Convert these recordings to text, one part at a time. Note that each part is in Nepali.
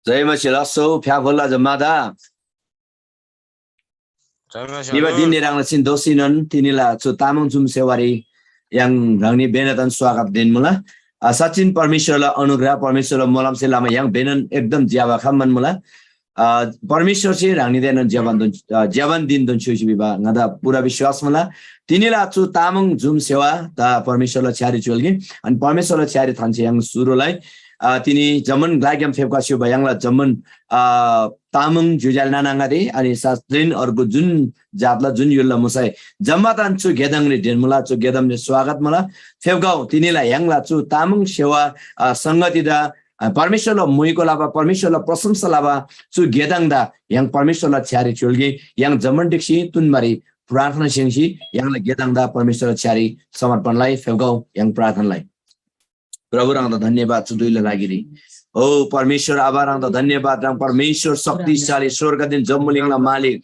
Jai Masilaso, Piavola Jamada. Niba dinirang na sindosinon, tinila so tamang zum sewari yang rangni benatan swagat din mula. Sachin परमेश्वरलाई अनुग्रह परमेश्वरलाई मोलाम से लामा yang benan एकदम ज्यावा खामन मुला परमेश्वर से रानी देन ज्यावन दिन दन छुइ बिबा ngada पूरा विश्वास मला तिनीला छु तामङ जुम सेवा ता परमेश्वरलाई छ्यारी चुल्गी अनि परमेश्वरलाई छ्यारी थान्छ yang सुरुलाई तिनी जमन ग्लाग्याम फेबका छु भयांगला जमन तामङ जुजाल नानांगादे अनि सास्त्रिन अर्को जुन जातला जुन युल्ला मुसाइ जम्मातान छु गेदङले डेनमुला छु गेदमले स्वागत मला फेबगाउ तिनीला यांगला छु तामङ सेवा संगतिदा परमेश्वरलाई मुइको लाबा परमेश्वरलाई प्रशंसा लाबा छु गेदङदा yang परमेश्वरलाई छ्यारी चुल्गी yang जमन डिक्सी तुनमारी प्रार्थना सिंगसी यांगला गेदङदा परमेश्वरलाई छ्यारी समर्पणलाई फेबगाउ yang प्रार्थनालाई प्रभु रांग धन्यवाद छु दुईले लागिरी ओ परमेश्वर आभार रांग धन्यवाद रांग परमेश्वर शक्तिशाली स्वर्ग दिन जम्मुलिङला मालिक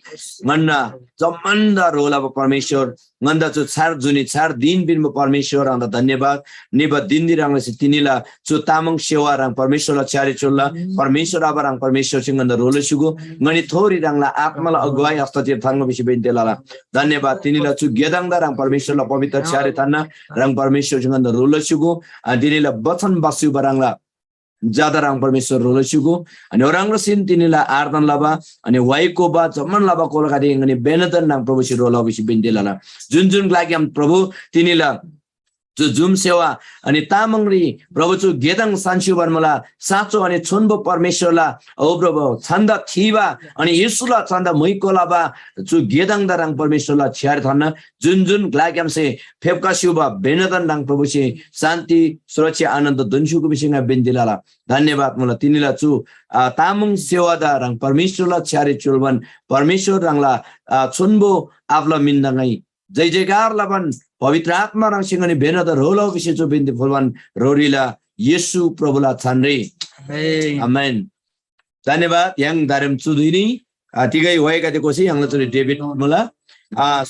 गन्ना जम्मन्दा रोला परमेश्वर गन्दा छु छार जुनी छार दिन बिनमा परमेश्वर रांग धन्यवाद निब दिन दिरांग से तिनीला छु तामङ सेवा रांग परमेश्वरला छ्यारी चुल्ला परमेश्वर आभार रांग परमेश्वर सिंह गन्दा रोले सुगु गनि थोरी रांगला आत्माला अगुवाई हस्ततिर थांग बिसि बेन्तेला धन्यवाद तिनीला छु गेदाङदा रांग परमेश्वरला पवित्र छ्यारी थान्ना रांग परमेश्वर सिंह गन्दा रोले सुगु तिनीला वचन बस्यु बरांगला ज्यादा रांग परमेश्वर रोलसिगु अनि orang sin tinila ardan laba ani waiko ba zaman laba kolgadi ngani benatan nang प्रभु सि रोला बिसि बेन्देला जुन लाग्याम प्रभु तिनीला जो जुम सेवा अनि तामङरी प्रभु छु गेदङ सान्सु बर्मला साचो अनि छुनबो परमेश्वरला ओ प्रभु छन्द थिबा अनि येशुला छन्द मुइकोलाबा छु गेदङ दरङ परमेश्वरला छ्यार थन्न जुन लाग्याम से फेबका शुभ बेनदन नङ प्रभु सि शान्ति सुरक्षा आनन्द दुन्सुको बिसिङा बेन्दिलाला धन्यवाद मला तिनीला छु तामङ सेवादा रङ परमेश्वरला छ्यारे चुलबन परमेश्वर रङला छुनबो आफला मिन्दङै जय जयकार लबन पवित्र आत्मा रङ सिंगनी बेनद रोलो विशेष जो बिन्दि फुलवन रोरीला येशु प्रभुला छानरे आमेन धन्यवाद yang dalam studi ini tiga wai kata kosi yang lalu David mula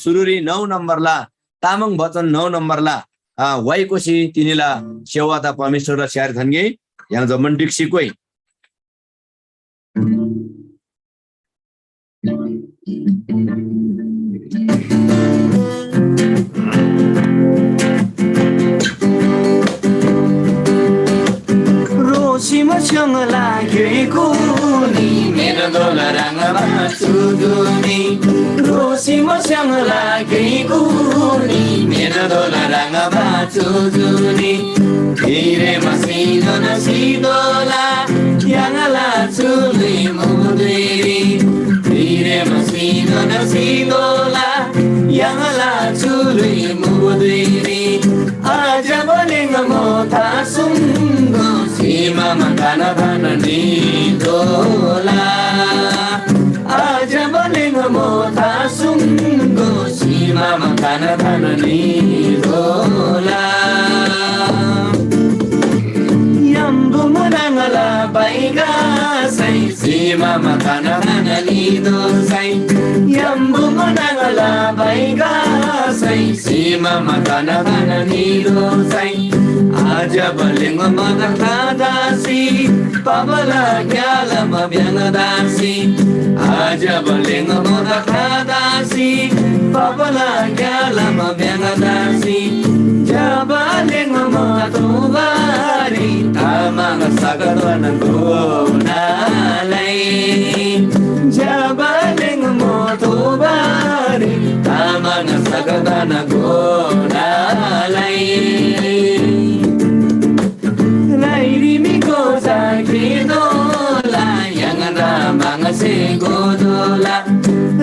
sururi 9 number la tamang bachan 9 number la wai kosi tinila sewa ta परमेश्वर र share thange yang zaman diksi koi Sima chang la gei ku ni mera dola rang ba tu du ni Rosima chang la gei ku ni mera dola rang ba tu du ni Ire masino na sidola yang la tu li mudiri Ire masino na sidola yang la tu li mudiri Aja boleh ngomota sungguh Sima makana bana ni dola Aja boleh ngomota sungguh Sima makana bana ni dola Yambu menangala baiga say Sima makana bana ni dosai Yambu menangala baiga say Sima makana bana ni dosai Aja baling madakadasi Pabala gyala mabyangadasi Aja baling madakadasi Pabala gyala mabyangadasi Jabaling matubari Tamang sagadwan gunalay Jabaling matubari Tamang sagadwan gunalay Kidola yang ramang segodola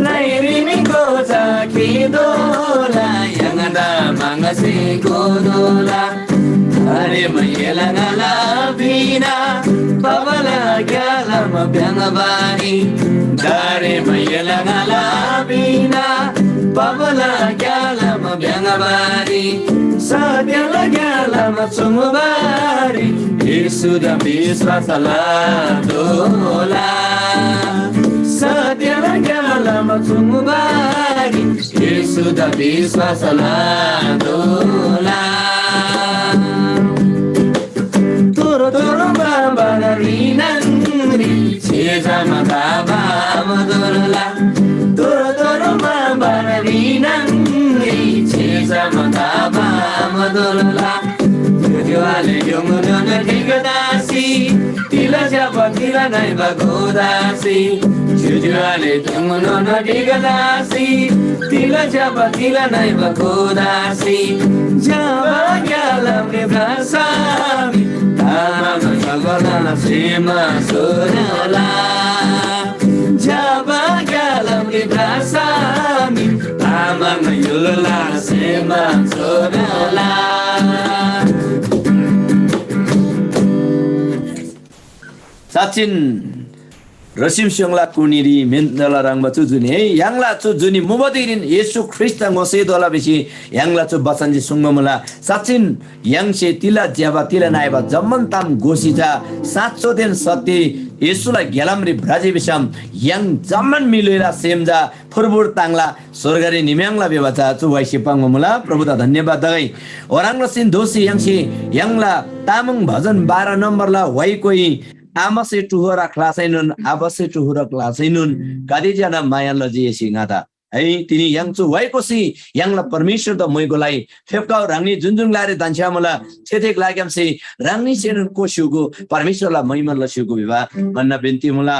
Lairi mingkoza kidola yang ramang segodola Are mayela ngalabina Babala gyala mabyanabani Dare mayela ngalabina Babala gyala mabyanabani Sadyala gyala matsumubari Yesu dan biswasalah dola Sadyala gyala matsumubari Yesu dan biswasalah dola Toro bamba narinan madolala Jujuale yungudona tigadasi Tila japa tila naiba godasi Jujuale yungudona tigadasi Tila japa tila naiba godasi Java galam librasami Tamam sagala sima surala Java galam librasami Tamam yulala sima surala 사친 러심시영라 꾸니리 멘달라랑 마투주니 양라투 주니 무바디린 예수 크리스타 ngo세도라 베시 양라투 바산지 숭마물라 사친 양시 틸라 지아바 틸라 나이바 जम्मनताम गोसिजा साँचो देन सत्य येसुलाई ग्यालामरी ब्राजिबिसम yang जम्मन मिलेर सेमजा फुरबुर तांगला स्वर्गरी निम्यांगला बेबाचा चुवाइसिपाङ मुला प्रभुदा धन्यवाद दगै ओराङसिन दोसी यांसी यांगला तामङ भजन 12 नम्बरला वाइ कोइ आमासे टुहरा क्लासैनुन आबसे टुहरा क्लासैनुन कादिजना मायालजी सिंगाता है तिनी यांचु वाइकोसी यांगला परमेश्वर द मोइगोलाई फेपकाउ रांगनी जुनजुङ लारे दान्छामला छेथेक लाग्यामसे रांगनी सेनुन कोशुगु परमेश्वरला महिमा लसिगु विवा भन्न बिन्ती मुला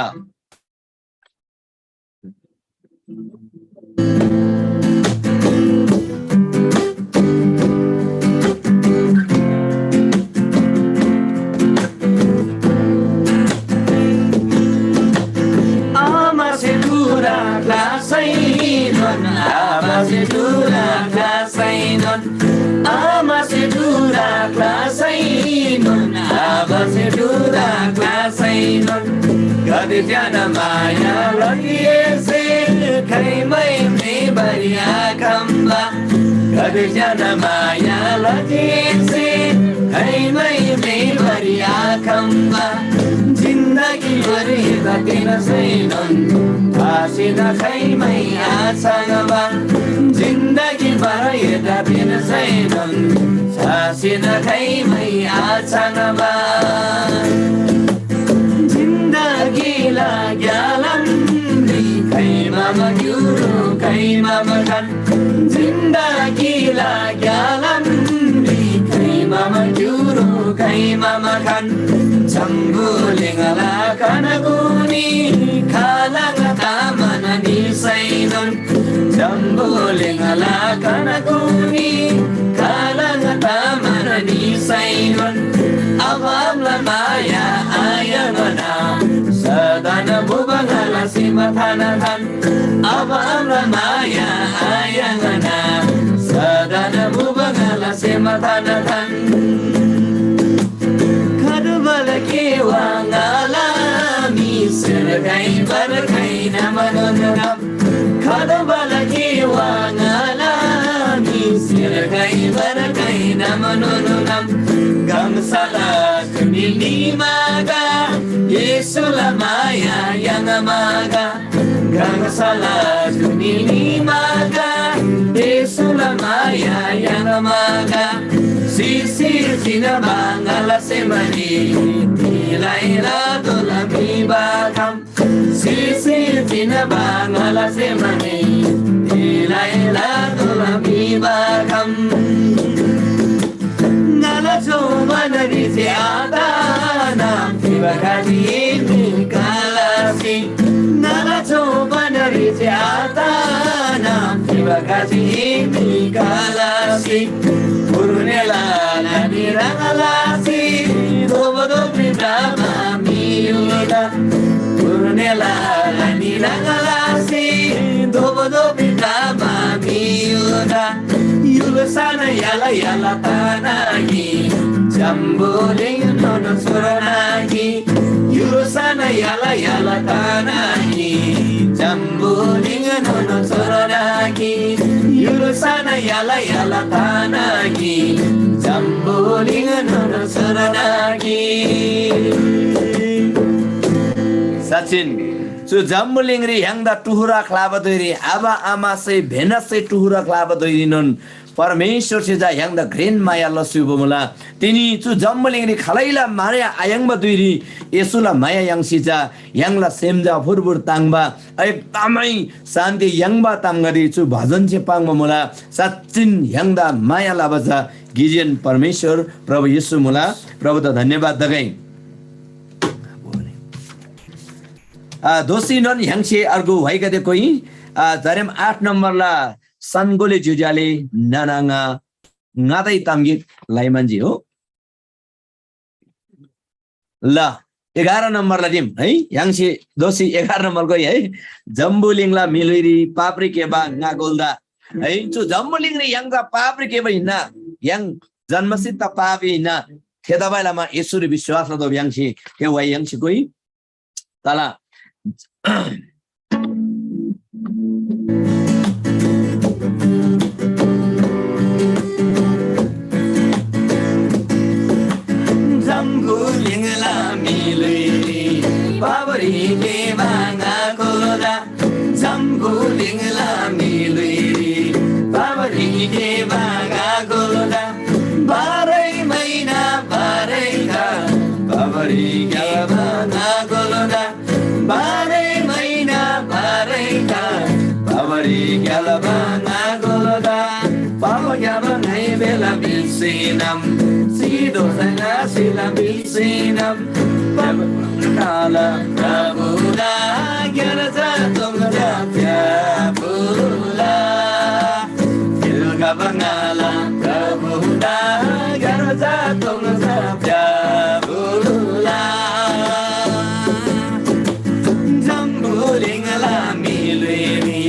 Gadijana maya lagiese kaimai me bariya kamba Gadijana maya lagiese kaimai me bariya kamba Zindagi bari datina sainon asina kaimai asangaba Zindagi bari datina sainon asina kaimai asangaba Gila galam di kai mama gyuru kai mama kan Zinda gila galam di kai mama gyuru kai mama kan Jambuling ala kanaguni kalang tamana ni sainon Jambuling ala kanaguni kalang tamana ni sainon Awam lamaya ayamana Sadana bubangala simathanathan Awam lamaya ayangana Sadana bubangala simathanathan Kadubala kiwangala Misirkai barakai namanonam Kadubala kiwangala Misirkai barakai namanonam Gamsala kunili maga Yesula maya yang maga Gamsala kunili maga Yesula maya yang maga Sisi sina bangala semani Ilaila dolami bakam Sisi sina bangala semani Ilaila dolami bakam Manari siata nam tibakati kalasi nala manari siata nam tibakati kalasi purnela nadirangalasi dobodo pritama miuda purnela nadirangalasi dobodo pritama miuda yulasana yala yala tanagi Jambuling nono suranagi Yulusana yala yala tanagi Jambuling nono suranagi Yulusana yala yala tanagi Jambuling nono suranagi Sachin Su Jambulingri yang da tuhura klabadiri aba amase benase tuhura klabadiri non परमेश्वर से जा yang da green maya lasubo mula tini chu jambuling khalaila maria ayang ba duiri esula maya yang sija yang la semja फुरफुर ताङबा एकदमै शान्ति yang ba tamgari chu bhajan che pangma mula सच्चिन yang da maya labaja गिजियन परमेश्वर प्रभु येशू मुला प्रभु त धन्यवाद दगै दोषी नन ह्याङ्से अर्को भएका थियो कोही धरेम 8 नम्बरला सनगोले जुजाले नानाङा ngatai tamgit laimanji हो ल 11 नम्बरला टिम है याङसे दोषी 11 नम्बरको है जम्बुलिङला मिलुरी पाप्री केबा ngaगोल्दा है जो जम्बुलिङ रे याङका पाप्री केबा हिना याङ जन्मसित पापी हिना खेदाबाइलामा यसुरी विश्वास ल दो याङसे के वाइ याङसे कोही तला Sinam sido sana sila bisinam pabala prabhuda gyarata tumda pyabula ilga bangala prabhuda gyarata tumda pyabula jambulingala milweni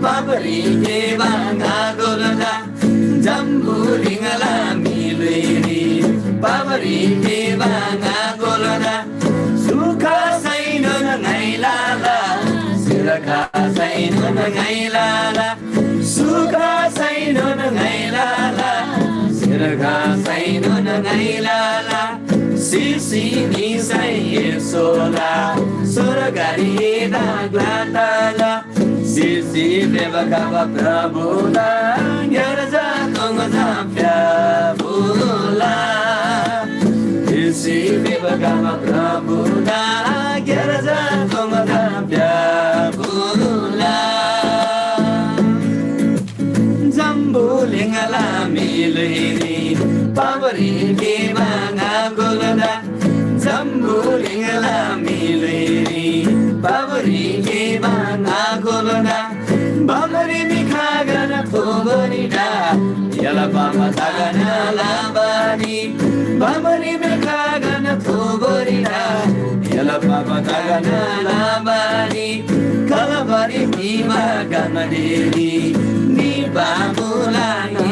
babri ke banga golda jambulingala milweni babri ke banga golda sukha sainun ngailala siraka sainun ngailala sukha sainun ngailala siraka sainun ngailala sisi ni sai yesola surgari daglatala sisi devakava prabhuda gyarja tongza pyabula sisi devakava prabhuda gyarja tongza pyabula jambulingala milweni pabri ke banga golda jambulingala milweni pabri ke banga golda bamari mikhagana thobarida yala bama tagana labani bamari mikhagana thobarida yala bama tagana labani kalabari bima ganaderi ni bamula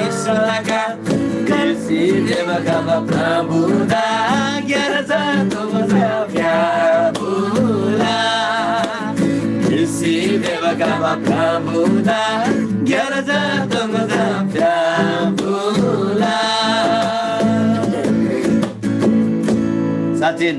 islaka kalsi devakava prabhuda gyarza tumza pyabula kalsi devakava prabhuda gyarza tumza pyabula Sachin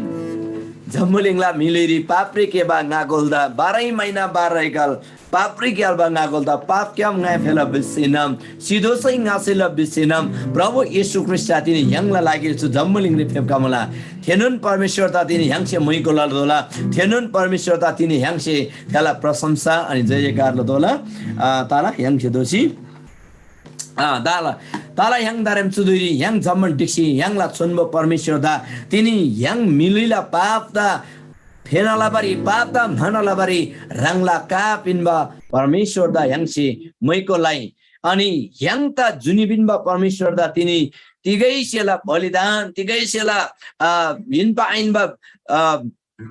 जम्मुलिङला मिलेरी पाप्री केबा ngaगोल्दा 12 महिना 12 काल पाप्री केबा ngaगोल्दा पाप क्याम ngaय फेला बिसिनम सिधोसै ngaसेला बिसिनम प्रभु येशू ख्रीष्ट तिनी यङला लागि छु जम्मुलिङ रे फेपका मला थेनुन परमेश्वर ता तिनी यङसे मुइको लदोला थेनुन परमेश्वर ता तिनी यङसे त्याला प्रशंसा अनि जयकार लदोला ताला यङसे दोसी ताला yang darem suduri yang zaman diksi yang la sunbo परमेश्वर दा तिनी yang मिलिला पाप दा फेनाला बारी पाप दा भनाला बारी रंगला का पिनबा परमेश्वर दा yang से मैको लाई अनि yang ता जुनी बिनबा परमेश्वर दा तिनी तिगै सेला बलिदान तिगै सेला बिनबा आइनबा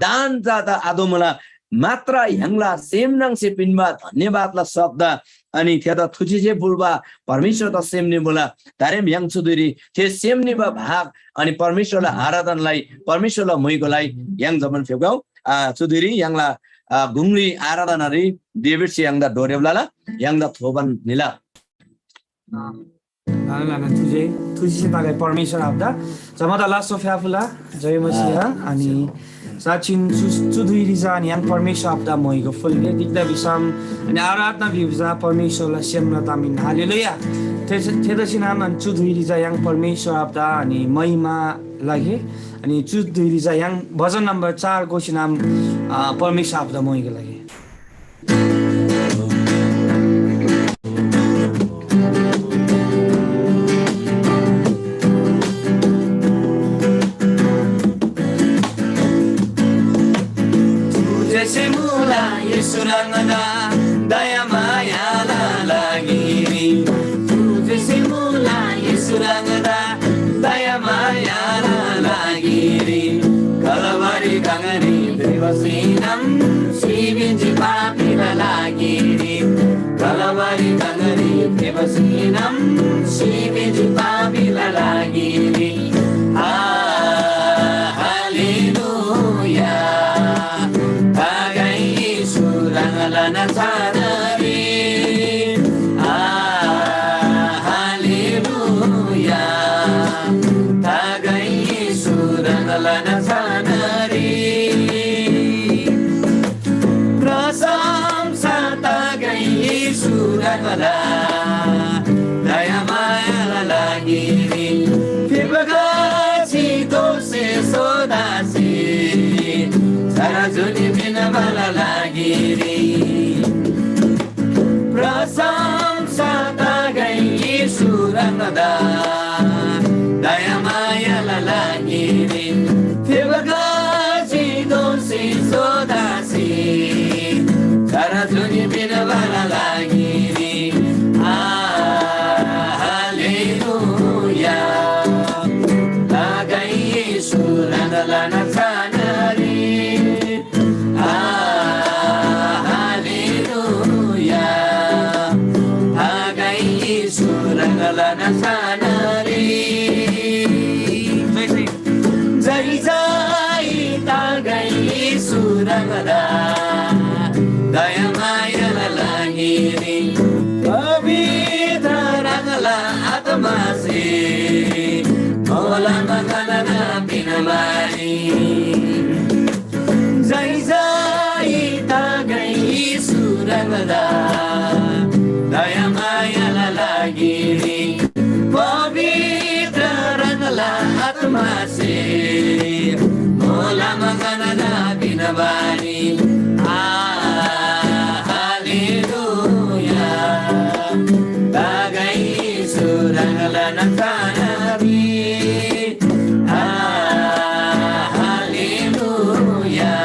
दान जाता आदोमला मात्र यङला सेमनङ से पिनबा धन्यवादला शब्द अनि त्यता थुचिजे बुलबा परमेश्वर त सेमने बोला तारेम yang सुदुरी थे सेमने बा भाग अनि परमेश्वरलाई आराधनालाई परमेश्वरलाई मैकोलाई yang जमन फेगाउ सुदुरी यङला गुंगली आराधना रे डेभिड से यङदा डोरेबलाला यङदा थोबन निला आला तुझे तागे परमेश्वर आपदा जमदा ला सोफियाफुला जय मसीह अनि साचिन सुदुइरिजा अनि yang परमेश्वर आपदा मोइको फुलले दिक्दा बिसम अनि आराधना बिउजा परमेश्वरलाई सेमना तामिन हालेलुया तेदछि नाम सुदुइरिजा yang परमेश्वर आपदा अनि महिमा लागे अनि सुदुइरिजा yang भजन नम्बर 4 को नाम परमेश्वर आपदा मोइको लागे जैसे मुला यसो रङ्गदा दया माया लागिरी तू जैसे मुला यसो रङ्गदा दया माया लागिरी कलवरी गङ्गरी देवसीनम शिविन्जी पापिला लागिरी कलवरी गङ्गरी देवसीनम शिविन्जी पापिला लागिरी हालेलुया tagai surangalana sanari haleluya tagai surangalana sanari prasamsa tagai surangala daya maya lalagiri pibagasi dose sodasi Sarajuni bina bala lagiri Prasamsa tagai suranada Daya maya lalagiri Tivagaji dosi sodasi Sarajuni bina bala lagiri Hallelujah Tagai suranada nasanari Surangala sanari Jai jai tagai surangala Daya maya lalagiri Pavitra rangala atmasi Mola makanana pinamari Jai jai tagai surangala Daya maya lalagiri Pavitra rangala atmasi Mola makanana pinabani Hallelujah Tagai surangala nakanari Hallelujah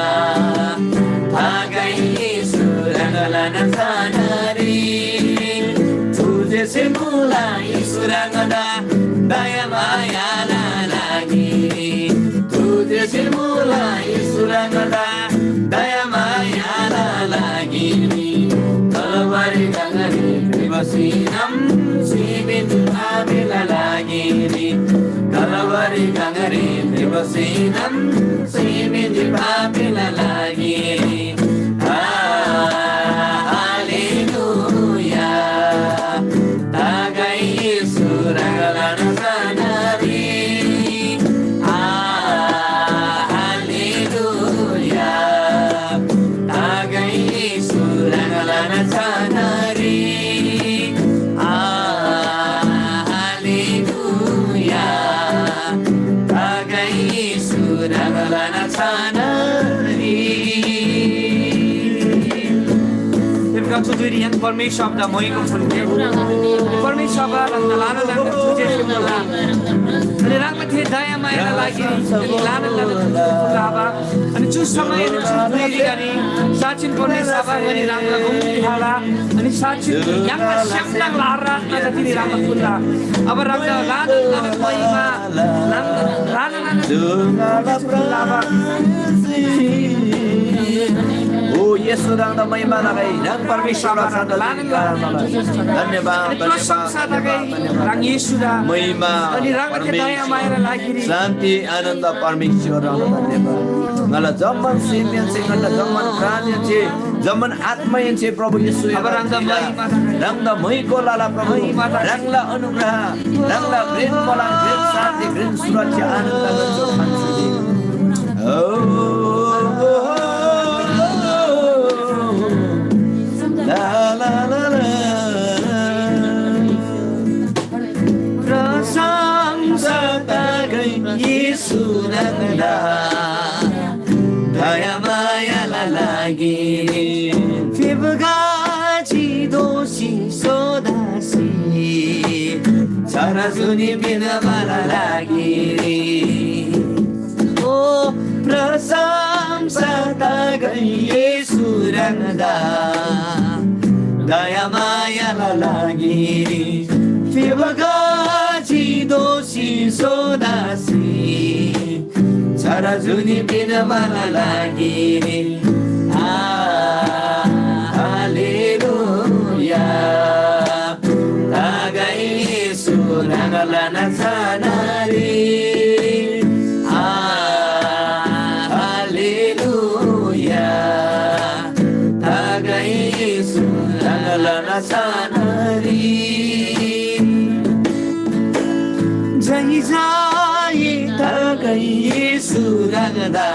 Tagai surangala nakanari जैसे मुला सुरंगदा दया माया लागिरी तू जैसे मुला सुरंगदा दया माया लागिरी Calvary गंगरी देवसीनम शिविन्जी पापिला लागिरी Calvary गंगरी देवसीनम शिविन्जी पापिला लागिरी Yang permission of the Moiko permission of the Lana and the Ramate Diamaya like Lana Lava and choose some such in Ponesaba and Ramahala and such young Shamla Lara and the Ramapula. Our Oh yes, surang na may malagay ng permission sa sandali karamala. Dhanyabad. Rang Yesuda. May permission. Santi ananda permission ang dhanyabad. Ngala zaman simyan si ngala zaman pranya si zaman atma yan si Prabhu Yesu. Rangda may ko lala Prabhu. Rangla anugraha. Rangla green kolang green santi green surat siya ananda nagsuman sudi. La la la la Prasamsa tagai Yesu nangla Daya maya lalagiri Fibgaji dosi sodasi Sarasuni bina malalagiri Oh prasamsa tagai tagai Yesu rangda daya maya lalagi Fibagaji dosi sodasi cara juni bina malalagi Haleluya tagai Yesu rangalana sanari sanari jai jai tagai Yesu rangda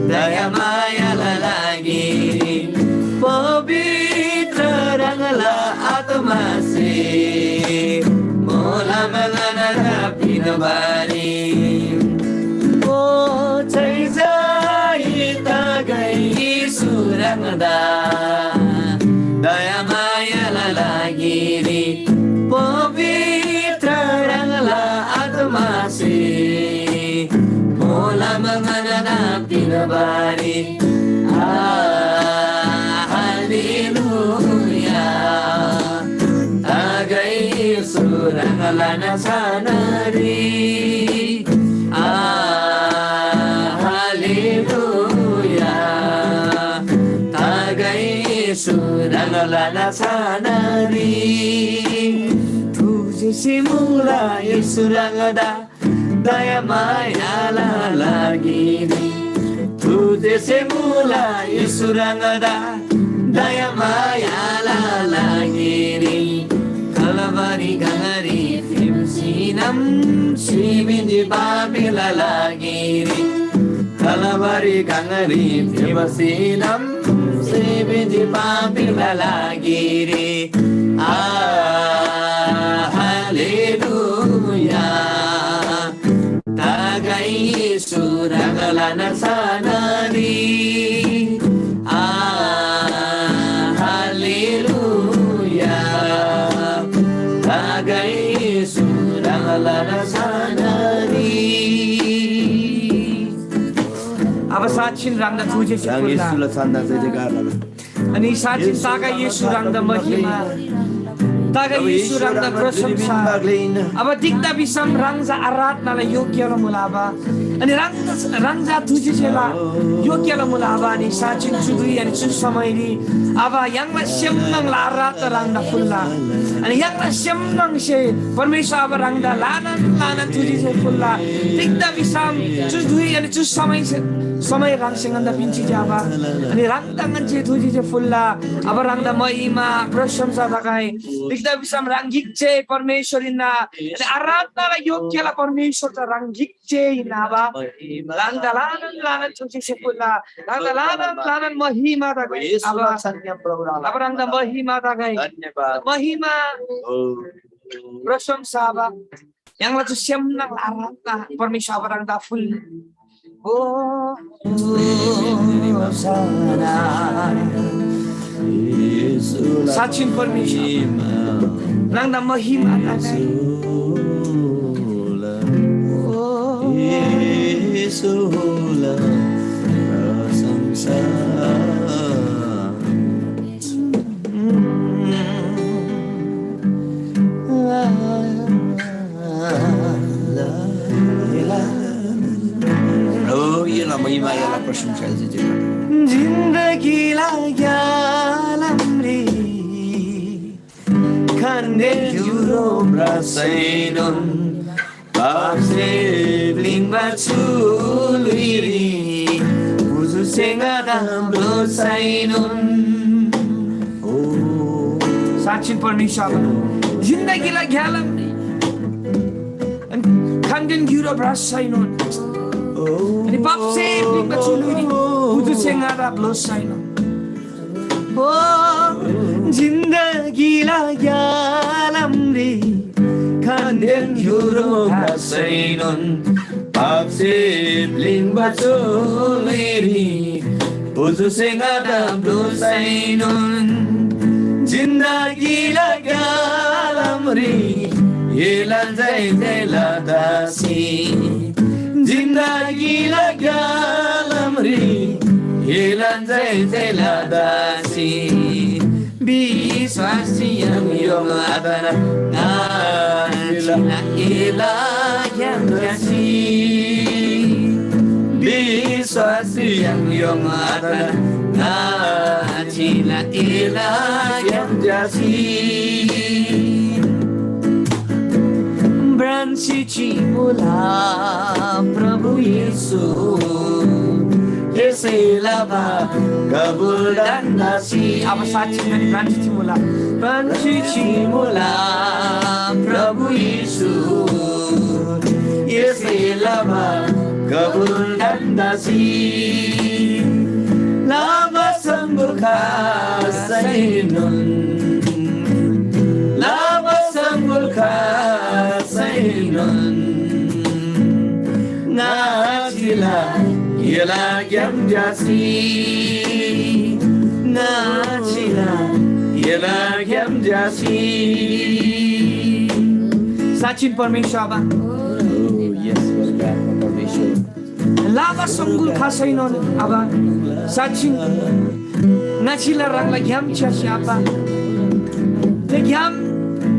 daya maya lalagi pavitra rangla atma se mola mangana pinabari oh jai jai tagai Yesu rangda daya maya lalagi pavitra rangla atma se mola mangana pinabari haleluya tagai Yesu rangla nasanari haleluya Surangala sanari Tujuh simula Yesurangada daya maya lalagi Tujuh simula Yesurangada daya maya lalagi Kalabari gangari Fimsinam Sibindi babi lalagi Kalabari gangari Fimsinam Sebiji pamila lagi haleluya tagai Yesu rangalana sanari haleluya tagai Yesu rangalana sanari अब साक्षी रांगदा तुझे से Yesulah sanda sejagar अनि साक्षी ताका येशू रांगदा महिमा ताका येशू रांगदा प्रशंसा अब दिक्ता बिसम रांगजा आराधनालाई योग्यला मुलाबा अनि रांगजा तुझे सेला योग्यला मुलाबा अनि साक्षी सुदुई अनि सुसमयनी अब यांगला सेमनङ आराध रांगदा फुल्ला अनि यांगला सेमनङ से परमेश्वर अब रांगदा लाना तुझे से फुल्ला दिक्ता बिसम सुदुई अनि सुसमय समय राङसँगन्दा पिन्छी जाबा अनि राङदाङन चे तुझी चे फुल्ला अब राङदा महिमा प्रशंसा लगाए दिक्दा बिसम राङगिक चे परमेश्वरिना अनि आराधनालाई योग्यला परमेश्वर त राङगिक चे इनाबा राङदा लानन तुझी चे फुल्ला राङदा लानन महिमा त गए अब राङदा महिमा त गए महिमा प्रशंसा बा यांगला चाहिँ सेमना आराधना परमेश्वर अब राङदा फुल साक्षी परमेश्वर रांगदा महिमा Ialah महिमा ialah प्रशंसा saja. जिंदगीलाई यालमरी खन्डे जुरो ब्रासैनुन बासे लिंबा चुलुरी बुझु सेंगा ब्लोसैनुन साक्षी परमेश्वर जिन्दगीलाई यालमरी खन्डे जुरो ब्रासैनुन अनि बाप्से लिंबा चुलुरी बुझु सेंगा ब्लोसैनुन जिंदगीलाई यालमरी खन्डेन जुरो ब्रासैनुन बाप्से लिंबा चुलुरी बुझु सेंगा ब्लोसैनुन जिंदगीलाई यालमरी yelan zai zai la dasi जिंदगीलाई यालमरी Hilang zai dasi Biswasi yang yong adana Ngacila ilah yang dasi Biswasi yang yong adana Ngacila ilah yang dasi Branci mula Prabhu Yesus Yeselava kabul dan nasi Apa saja dari branci mula mula Prabhu Yesus Yeselava kabul dan nasi Lama sambulka sainun Lama sambulka sainun Ngajila Ialah yang jasi Ngacila Ialah yang jasi Sachin Parmeshwar Abba Oh yes, welcome Parmeshwar Lava Sanggul Khasainon Abba Sachin Ngacila rang lagyam chasi Abba Lagyam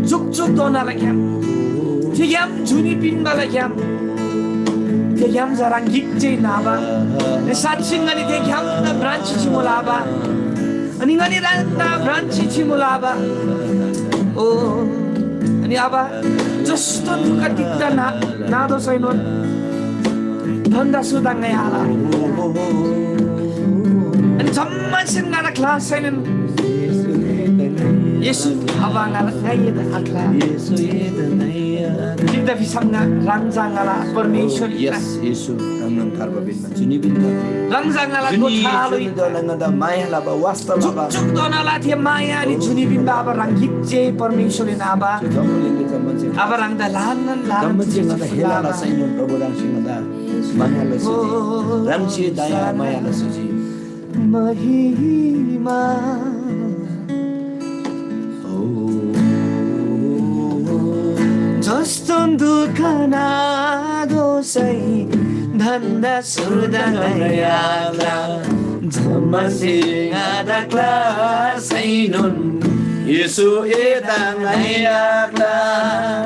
Juk dona lagyam Lagyam juni pinba lagyam Lagyam zarang gikje naba Sachin ngani lagyam na branch chimulaba Ani ngani na branch chimulaba Oh Ani Abba Just duka dikta na do sainon Dhanda sudang ngayala Ani jamman sin ngana class sainon Yesu Abba ngala ngayeda akla Yesu yedanaya Kita bisa rangza ngala Parmeshwar Yes, Yesu Nang karba bin Juni bin Rangza ngala Juni kothalo Juni do nang maya laba wasta laba Juk dona la thia maya ni juni bin baba rangik je Parmeshwar na Abba Jamulin kita manjing Abba rang dalanan Manjing ada hilala sa inyong Prabhu rang singada Maya la suji Rang si daya maya la suji Mahima Joston dukana dosai Dhanda surdangayala Jamasing adakla sainun Yesu edangayakla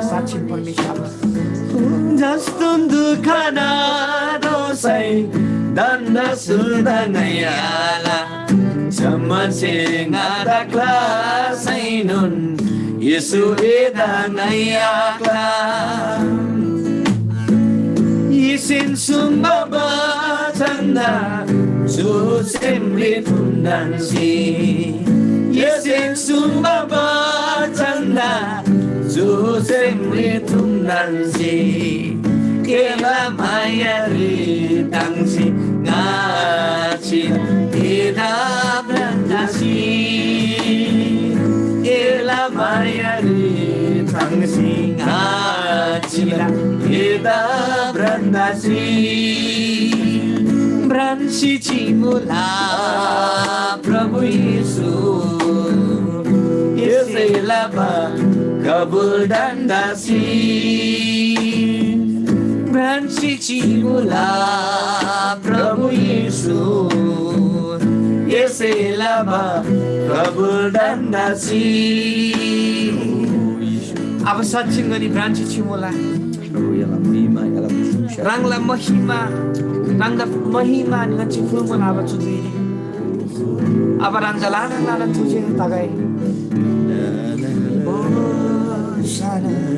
Sachin Parmeshwar Joston dukana dosai Dhanda surdangayala Jamasing adakla sainun Yesu edangayakla Isin sumbaba tanda Su sembli tundansi Isin sumbaba tanda Su sembli tundansi Kela mayari tangsi Ngaci ida brandasi Ela mayari tangsi ngacila ida brandasi branci cimula Prabhu Yesus Yeselava kabul dan dasi branci cimula Prabhu Yesus Yeselava kabul dan dasi Apa Sachin ngani branch chimula Rangla mahima Rangla mahima ni ngachi fulmon aba chudiri Aba rangjalana nana tuje tagai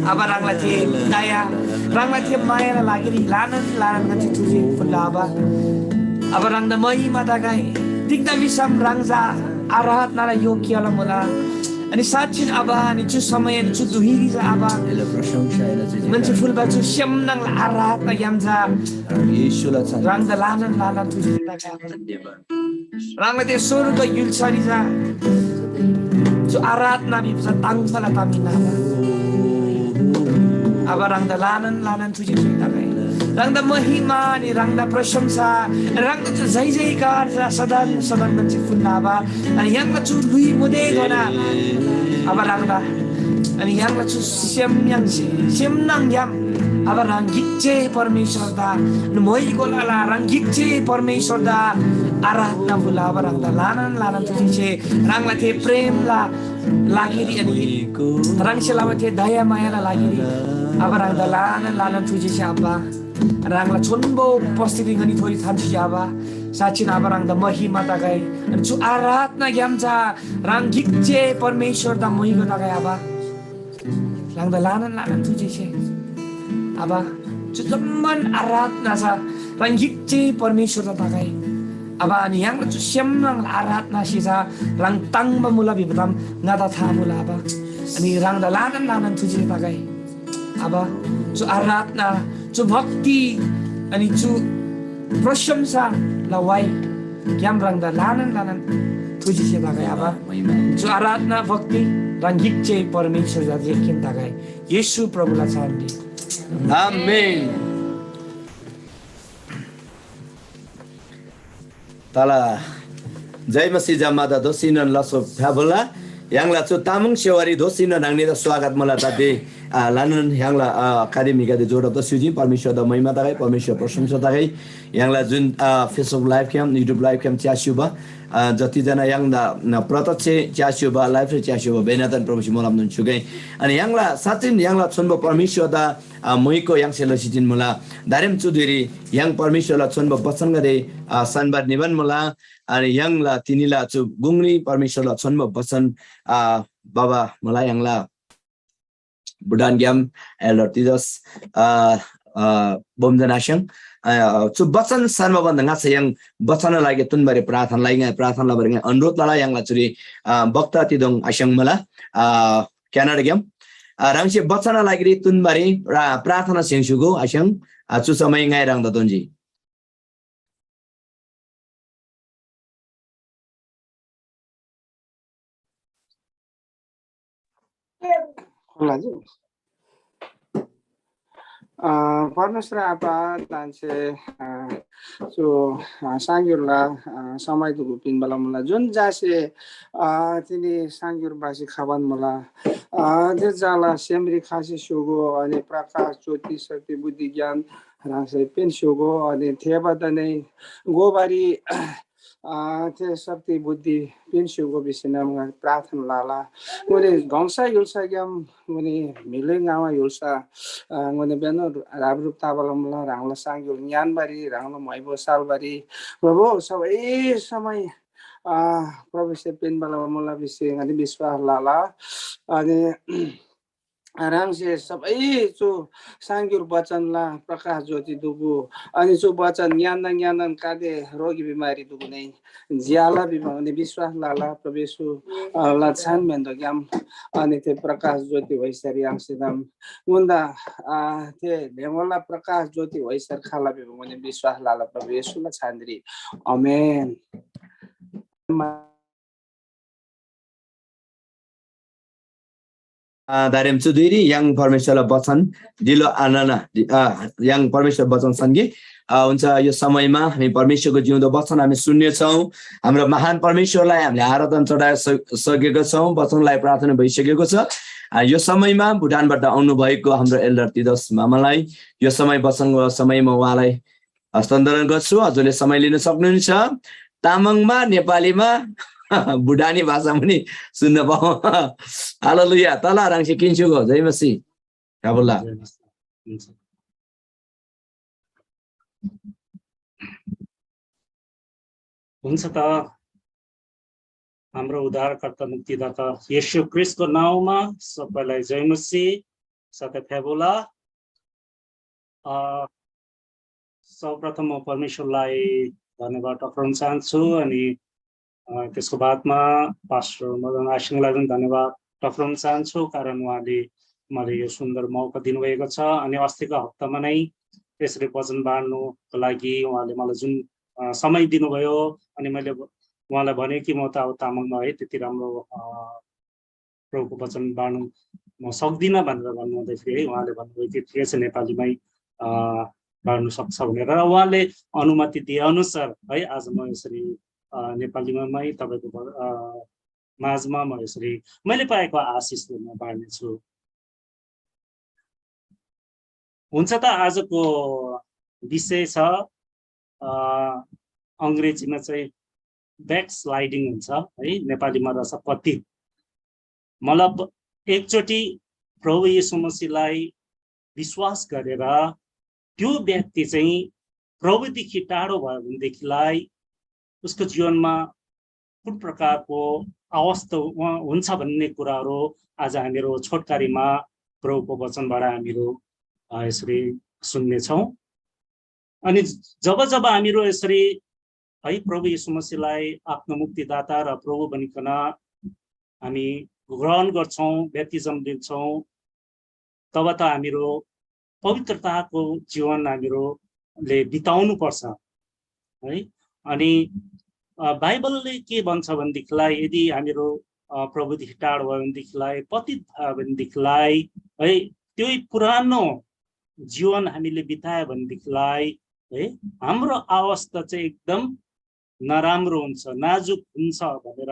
Aba rangla ti daya Rangla ti maya na lagi ni lanan ngachi tuje fulaba Aba rangla mahima tagai Dikta visam rangza arahat nara yoki ala mula Ani Sachin Abba ni chu samaya ni chu duhiri za Abba Manchi fulba chu syam nang la arahat na yamza Rang da lanan tuji ta ka Rang la de surga yulsari za Chu arahat na bi sa tang pala tamina Abba rang da lanan tuji ta ka Rang da mahima ni rang da prasamsa rang da chu zai kar za sadan manchi fulna ba ani yang la chu lui mode gona Aba rang da ani yang la chu siam nang yam अब रंगिचे परमेश्वर दा मोई गोला रंगिचे परमेश्वर दा आराधना बुला अब रंग दा लानन तुझे रंग ला थे प्रेम ला लागिरी अनि रंग से लावा थे दया माया ला लागिरी अब रंग दा लानन तुझे शाबा रंग ला चुनबो पस्तिरी गनी थोड़ी थांची जाबा साची ना रंग दा महिमा दा गए जो आराधना ग्यामचा रंगिचे परमेश्वर दा मोई गोला गए अब रंग दा लानन तुझे शे अब zaman aratna sa rangikci permisur tatakai aba ani yang tu siam lang aratna si sa lang tang mamula bibatam ngada thamula aba ani rang dalanan tu ji takai aba tu aratna tu bhakti ani tu prasamsa lawai kiam rang dalanan tu ji takai aba tu aratna bhakti rangikci permisur tatakai takai Yesu Prabhu la sandi Amin. Tala Jai Masih Jamada dosinan laso phabula yang la chu tamung sewari dosina nangni da swagat mala tadi lanan yang la academy ga de joda to suji permission da mahima tagai permission प्रशंसा tagai yang la jun Facebook live cam YouTube live cam च्यासुबा जति जना yang da प्रत्यक्ष च्यासुबा live च्यासुबा benatan प्रभु मोलाम नुन सुgai अनि yang la satin yang la chonbo permission da moiko yang selo sitin mula darem chudiri yang permission la chonbo bachan gade sanbad niban mula अनि yang la tinila chu gungni permission la chonbo bachan baba mula yang la budan gyam elortidos bomjanasang chu bachan sarma bandanga sayang bachan lagi tunbari प्रार्थना lagi प्रार्थना bari अनुरोध ला yang la churi bhakta tidong asang mala canada gyam rangsi bachan lagi tunbari प्रार्थना sengsugo asang chu samai ngai rang datonji परमेश्वर आपा तांसे जो सांग्युरला समय दुगु पिन बला मला जुन जासे तिनी सांग्युर बासी खावन मला जे जाला सेमरी खासी सुगो अनि प्रकाश ज्योति शक्ति बुद्धि ज्ञान रासे पेन सुगो अनि थेबा दनै गोबारी ते शक्ति बुद्धि पेन सुगो बिसिना म प्रार्थना लाला मोले गंसा युलसा ग्याम मोले मिले गावा युलसा मोले बेनो राबरुप ताबलमला रांगला सांग्युल ज्ञानबारी रांगला माइबो सालबारी प्रभु सबै समय प्रभु से पेन बला मला बिसे अनि विश्वास लाला अनि रांगसे सबै जो सांग्युर वचनला प्रकाश ज्योति दुगु अनि जो वचन ज्ञान कादे रोगी बिमारी दुगु नै ज्याला बिमारी विश्वास लाला प्रवेशु ला छान मेन्द ग्याम अनि ते प्रकाश ज्योति वैसरी आंसिदम मुन्दा ते नेमला प्रकाश ज्योति वैसर खाला बिमारी विश्वास लाला प्रवेशु ला छान्द्री आमेन Darem Chudiri yang permission वचन दिलो आनना yang permission वचन सँगै हुन्छ यो समयमा हामी परमेश्वरको जिउँदो वचन हामी सुन्ने छौं हाम्रो महान परमेश्वरलाई हामीले आराधना चढाइ सकेको छौं वचनलाई प्रार्थना भइसकेको छ यो समयमा भुटानबाट आउनु भएको हाम्रो एल्डर तिदस मामालाई यो समय वचनको समयमा उहाँलाई हस्तान्तरण गर्छु हजुरले समय लिन सक्नुहुन्छ तामाङमा नेपालीमा बुढानी भाषा पनि सुन्न पाऊ हालेलुया तल रांसी किन्चुको जय मसीह काबुल्ला हुन्छ त हाम्रो उद्धारकर्ता मुक्तिदाता येशू ख्रीष्टको नाउँमा सबैलाई जय मसीह साथै फेबुला सर्वप्रथम म परमेश्वरलाई धन्यवाद टक्राउन चाहन्छु अनि त्यसको बादमा पास्टर मदन आसिङलाई पनि धन्यवाद टक्राउन चाहन्छु कारण उहाँले मलाई यो सुन्दर मौका दिनुभएको छ अनि अस्तिको हप्तामा नै यसरी वचन बाँड्नुको लागि उहाँले मलाई जुन समय दिनुभयो अनि मैले उहाँलाई भने कि म त अब तामाङमा है त्यति राम्रो प्रभुको वचन बाँड्नु म सक्दिनँ भनेर भन्नुहुँदै है उहाँले भन्नुभयो कि ठिकै छ नेपालीमै बाँड्नु सक्छ भनेर र उहाँले अनुमति दिए अनुसार है आज म यसरी नेपालीमै तपाईको माझमा म यसरी मैले पाएको आशिषले म बाँड्नेछु हुन्छ त आजको विषय छ अङ्ग्रेजीमा चाहिँ ब्याक स्लाइडिङ हुन्छ है, नेपालीमा रहेछ पति। मतलब एकचोटि प्रभु येशू मसीहलाई विश्वास गरेर त्यो व्यक्ति चाहिँ प्रभुदेखि टाढो भयो भनेदेखिलाई उसको जीवनमा कुन प्रकारको अवस्था हुन्छ भन्ने कुराहरू आज हामीहरू छोटकारीमा प्रभुको वचनबाट हामीहरू यसरी सुन्नेछौँ। अनि जब जब हामीहरू यसरी है प्रभु येशू मसीहलाई आफ्नो मुक्तिदाता र प्रभु भनिकन हामी ग्रहण गर्छौँ, ब्याप्टिजम दिन्छौँ, तब त हामीहरू पवित्रताको जीवन हामीहरूले बिताउनु पर्छ है। अनि बाइबलले के भन्छ भनेदेखिलाई यदि हामीहरू प्रभुदेखि टाढो भयो भनेदेखिलाई, पतित भयो भनेदेखिलाई है, त्यही पुरानो जीवन हामीले बितायो भनेदेखिलाई है हाम्रो अवस्था चाहिँ एकदम नराम्रो हुन्छ, नाजुक हुन्छ भनेर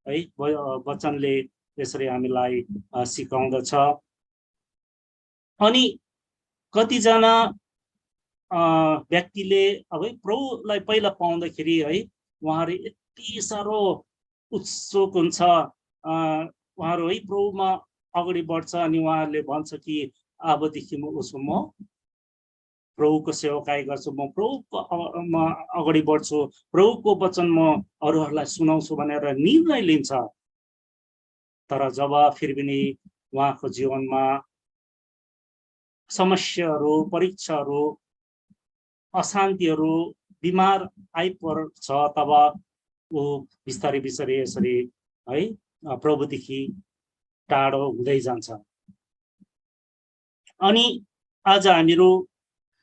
है वचनले यसरी हामीलाई सिकाउँदछ। अनि कतिजना व्यक्तिले अब प्रभुलाई पहिला पाउँदाखेरि है उहाँहरू यति साह्रो उत्सुक हुन्छ, उहाँहरू है प्रभुमा अगाडि बढ्छ अनि उहाँहरूले भन्छ कि अबदेखि म प्रभुको सेवकाई गर्छु, म प्रभुमा अगाडि बढ्छु, प्रभुको वचन म अरूहरूलाई सुनाउँछु भनेर निर्णय लिन्छ। तर जब फेरि पनि उहाँको जीवनमा समस्याहरू, परीक्षाहरू, अशान्तिहरू, बिमार आइपर्छ तब ऊ बिस्तारै बिस्तारै यसरी है प्रभुदेखि टाढो हुँदै जान्छ। अनि आज हामीहरू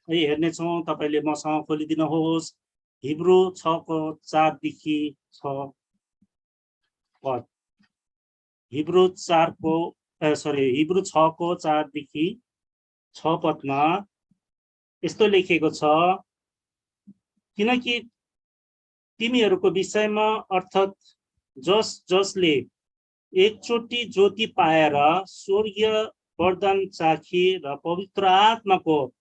है हेर्नेछौँ, तपाईँले मसँग खोलिदिनुहोस् हिब्रू 6:4देखि 6 पद। हिब्रू 6:4देखि 6 पदमा यस्तो लेखेको छ, किनकि तिमीहरूको विषयमा अर्थात् जसले एकचोटि ज्योति पाएर स्वर्गीय वरदान चाखी र पवित्र आत्माको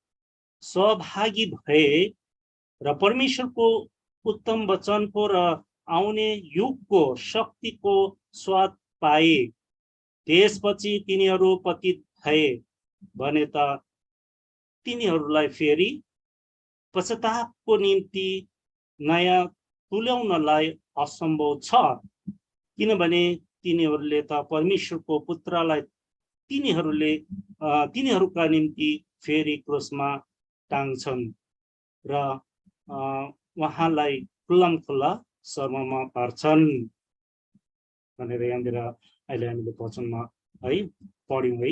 सहभागी भए र परमेश्वरको उत्तम वचनको र आउने युगको शक्तिको स्वाद पाए, त्यसपछि तिनीहरू पतित भए भने त तिनीहरूलाई फेरि पश्चातापको निम्ति नयाँ तुल्याउनलाई असम्भव छ, किनभने तिनीहरूले त परमेश्वरको पुत्रलाई तिनीहरूका निम्ति फेरि क्रुसमा टाङ्छन् र उहाँलाई खुल्लमखुल्ला शर्ममा पार्छन् भनेर यहाँनिर अहिले हामीले वचनमा है पढ्यौँ है।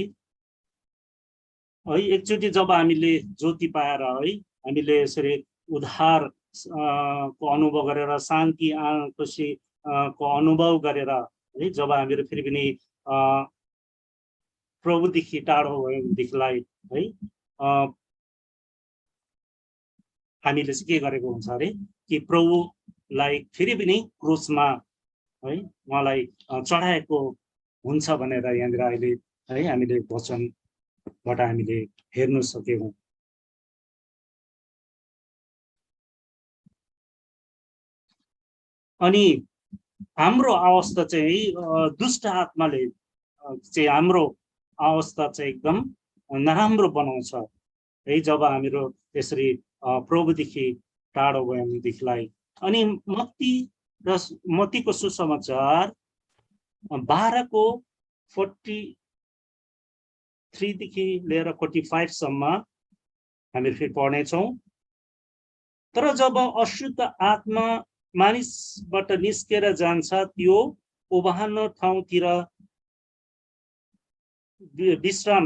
एकचोटि जब हामीले ज्योति पाएर है हामीले यसरी उद्धार को अनुभव गरेर, शान्ति खुसी को अनुभव गरेर है जब हामीहरू फेरि पनि प्रभुदेखि टाढो भयो भनेदेखिलाई है हामीले चाहिँ के गरेको हुन्छ अरे कि प्रभुलाई फेरि पनि क्रुसमा है उहाँलाई चढाएको हुन्छ भनेर यहाँनिर अहिले है हामीले वचनबाट हामीले हेर्न सकेनौँ। अनि हाम्रो अवस्था चाहिँ दुष्ट आत्माले चाहिँ हाम्रो अवस्था चाहिँ एकदम नराम्रो बनाउँछ है जब हामीहरू यसरी प्रभुदेखि टाढो भयो भनेदेखिलाई। अनि मत्तीको सुसमाचार 12:43 देखि लिएर 45 सम्म हामी फेरि पढ्नेछौँ। तर जब अशुद्ध आत्मा मानिसबाट निस्केर जान्छ त्यो ओभानो ठाउँतिर विश्राम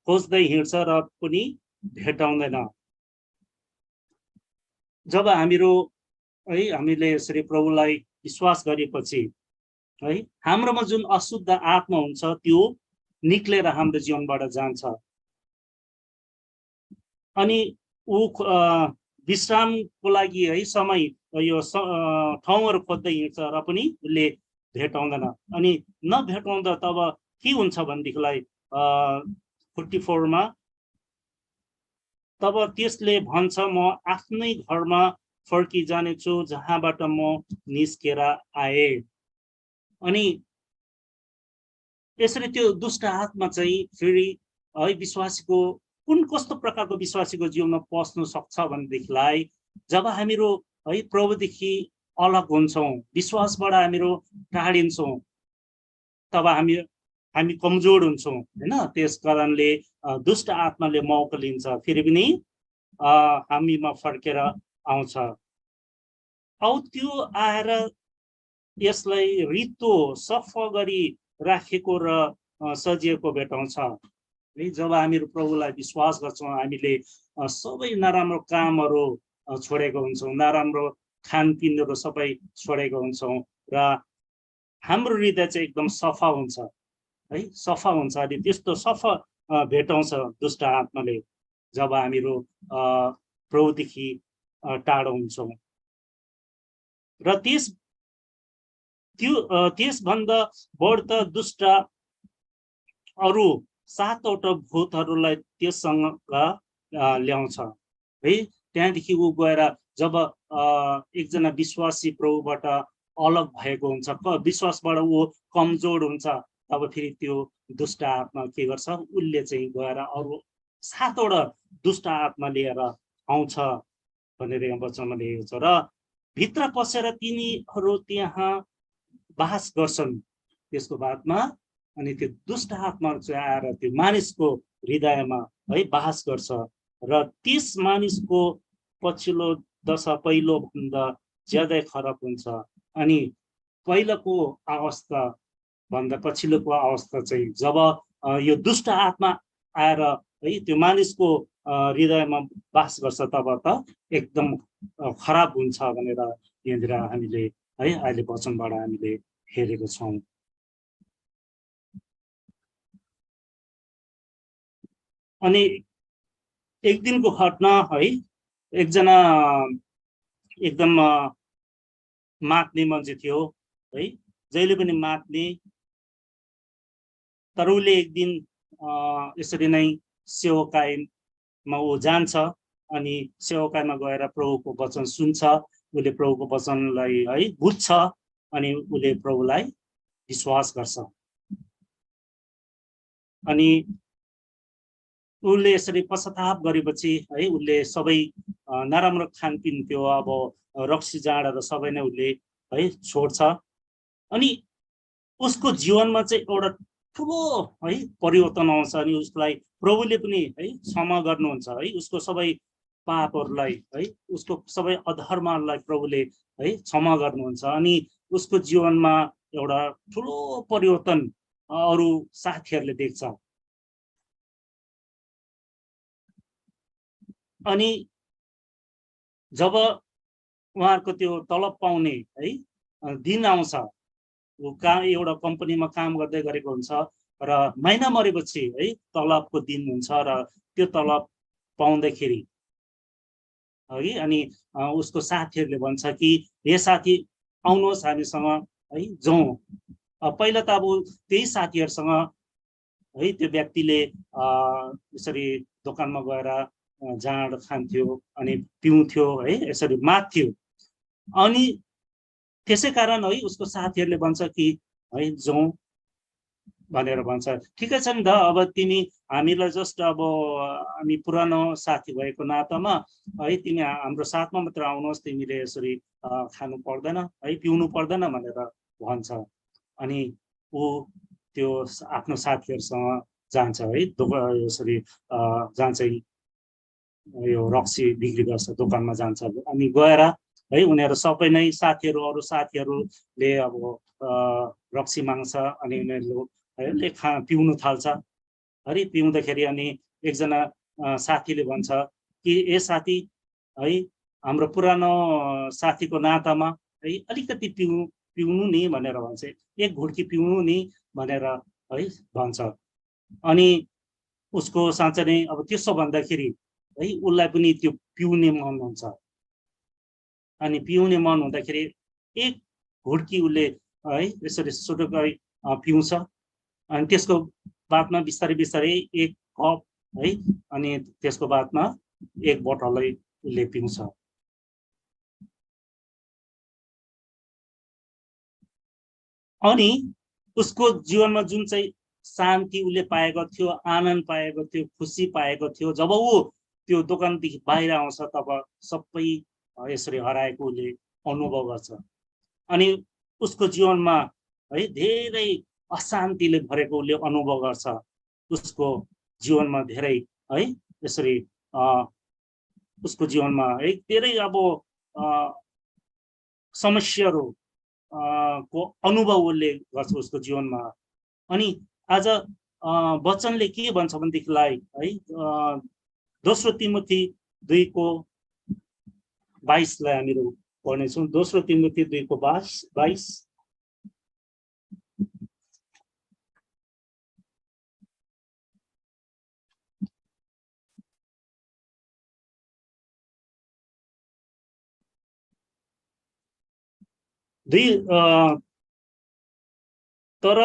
खोज्दै हिँड्छ र पनि भेटाउँदैन। जब हामीले यसरी प्रभुलाई विश्वास गरेपछि है हाम्रोमा जुन अशुद्ध आत्मा हुन्छ त्यो निक्लेर हाम्रो जीवनबाट जान्छ अनि ऊ विश्रामको लागि है समय यो ठाउँहरू खोज्दै हिँड्छ र पनि उसले भेटाउँदैन। अनि नभेटाउँदा तब के हुन्छ भनेदेखिलाई 44 मा तब त्यसले भन्छ म आफ्नै घरमा फर्किजानेछु जहाँबाट म निस्केर आए। अनि यसरी त्यो दुष्ट आत्मा चाहिँ फेरि है विश्वासीको कस्तो प्रकारको विश्वासीको जीवनमा पस्नु सक्छ भनेदेखिलाई जब हामीहरू है प्रभुदेखि अलग हुन्छौँ, विश्वासबाट हामीहरू टाढिन्छौँ, तब हामी कमजोर हुन्छौँ हैन। त्यस कारणले दुष्ट आत्माले मौका लिन्छ, फेरि पनि हामीमा फर्केर आउँछ। औ त्यो आएर यसलाई रित्तो सफा गरी राखेको र सजिएको भेटाउँछ है। जब हामीहरू प्रभुलाई विश्वास गर्छौँ, हामीले सबै नराम्रो कामहरू छोडेको हुन्छौँ, नराम्रो खानपिनहरू सबै छोडेको हुन्छौँ र हाम्रो हृदय चाहिँ एकदम सफा हुन्छ है, सफा हुन्छ। अनि त्यस्तो सफा भेटाउँछ दुष्ट आत्माले जब हामीहरू प्रभुदेखि टाढो हुन्छौँ। र त्यसभन्दा बढ्ता दुष्ट अरू 7वटा भूतहरूलाई त्यससँग ल्याउँछ है। त्यहाँदेखि ऊ गएर जब एकजना विश्वासी प्रभुबाट अलग भएको हुन्छ, विश्वासबाट ऊ कमजोर हुन्छ, तब फेरि त्यो दुष्ट आत्मा के गर्छ, उसले चाहिँ गएर अरू 7वटा दुष्ट आत्मा लिएर आउँछ भनेर यहाँ वचनमा लेखेको छ। र भित्र पसेर तिनीहरू त्यहाँ बास गर्छन् त्यसको बादमा। अनि त्यो दुष्ट आत्मा चाहिँ आएर त्यो मानिसको हृदयमा है बास गर्छ र त्यस मानिसको पछिल्लो दशा पहिलोभन्दा ज्यादै खराब हुन्छ। अनि पहिलाको अवस्था भन्दा पछिल्लोको अवस्था चाहिँ जब यो दुष्ट आत्मा आएर है त्यो मानिसको हृदयमा बास गर्छ तब त एकदम खराब हुन्छ भनेर यहाँनिर हामीले है अहिले वचनबाट हामीले हेरेको छौँ। अनि एक दिनको घटना है, एकजना एकदम माग्ने मान्छे थियो है, जहिले पनि माग्ने। तर उसले एक दिन यसरी नै सेवकाईमा ऊ जान्छ अनि सेवकाईमा गएर प्रभुको वचन सुन्छ। उसले प्रभुको वचनलाई है बुझ्छ अनि उसले प्रभुलाई विश्वास गर्छ। अनि उसले यसरी पश्चाताप गरेपछि है उसले सबै नराम्रो खानपिन त्यो अब रक्सी जाँडहरू सबै नै उसले है छोड्छ। अनि उसको जीवनमा चाहिँ एउटा ठुलो है परिवर्तन आउँछ। अनि उसलाई प्रभुले पनि है क्षमा गर्नुहुन्छ है, उसको सबै पापहरूलाई है, उसको सबै अधर्महरूलाई प्रभुले है क्षमा गर्नुहुन्छ। अनि उसको जीवनमा एउटा ठुलो परिवर्तन अरू साथीहरूले देख्छ। अनि जब उहाँहरूको त्यो तलब पाउने है दिन आउँछ, ऊ एउटा कम्पनीमा काम गर्दै गरेको हुन्छ र महिना मरेपछि है तलबको दिन हुन्छ र त्यो तलब पाउँदाखेरि है अनि उसको साथीहरूले भन्छ कि हे साथी आउनुहोस् हामीसँग है जाउँ। पहिला त अब त्यही साथीहरूसँग है त्यो व्यक्तिले यसरी दोकानमा गएर जाँड खान्थ्यो अनि पिउँथ्यो है, यसरी माग्थ्यो। अनि त्यसै कारण है उसको साथीहरूले भन्छ कि है जाउँ भनेर भन्छ। ठिकै छ नि त, अब तिमी हामीलाई जस्ट अब हामी पुरानो साथी भएको नातामा है तिमी हाम्रो साथमा मात्र आउनुहोस्, तिमीले यसरी खानु पर्दैन है पिउनु पर्दैन भनेर भन्छ। अनि ऊ त्यो आफ्नो साथीहरूसँग जान्छ है, यसरी जान्छ यो रक्सी बिक्री गर्छ दोकानमा जान्छ। अनि गएर है उनीहरू सबै नै साथीहरू अरू साथीहरूले अब रक्सी माग्छ अनि उनीहरूले पिउनु थाल्छ। है पिउँदाखेरि अनि एकजना साथीले भन्छ कि ए साथी है हाम्रो पुरानो साथीको नातामा है अलिकति पिउनु नि भनेर भन्छ, एक घुर्की पिउनु नि भनेर है भन्छ। अनि उसको साँच्चै नै अब त्यसो भन्दाखेरि है उसलाई पनि त्यो पिउने मन हुन्छ। अनि पिउने मन हुँदाखेरि एक घुर्की उसले है यसरी सुटुक्कै पिउँछ। अनि त्यसको बादमा बिस्तारै बिस्तारै एक कप है अनि त्यसको बादमा एक बोतलै उसले पिउँछ। अनि उसको जीवनमा जुन चाहिँ शान्ति उसले पाएको थियो, आनन्द पाएको थियो, खुसी पाएको थियो, जब ऊ त्यो दोकानदेखि बाहिर आउँछ तब सबै यसरी हराएको उसले अनुभव गर्छ। अनि उसको जीवनमा है धेरै अशान्तिले भरेको उसले अनुभव गर्छ। उसको जीवनमा धेरै है यसरी उसको जीवनमा है धेरै अब समस्याहरू को अनुभव उसले गर्छ उसको जीवनमा। अनि आज वचनले के भन्छ भनेदेखिलाई है दोस्रो तिमोथी 2:22 लाई हामीहरू पढ्नेछौँ। दोस्रो तिमोथी 2:22 तर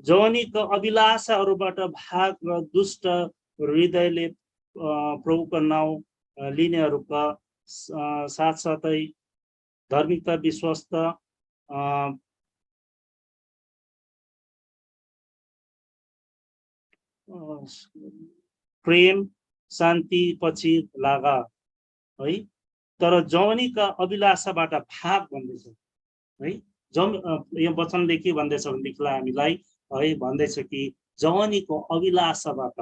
जवानीको अभिलाषाहरूबाट भाग र दुष्ट हृदयले प्रभुको नाउँ लिनेहरूका साथसाथै धार्मिकता, विश्वासता, प्रेम, शान्ति पछि लाग है। तर जवानीका अभिलाषाबाट भाग भन्दैछ है। यो वचनले के भन्दैछ भनेदेखिलाई हामीलाई है भन्दैछ कि जवानीको अभिलाषाबाट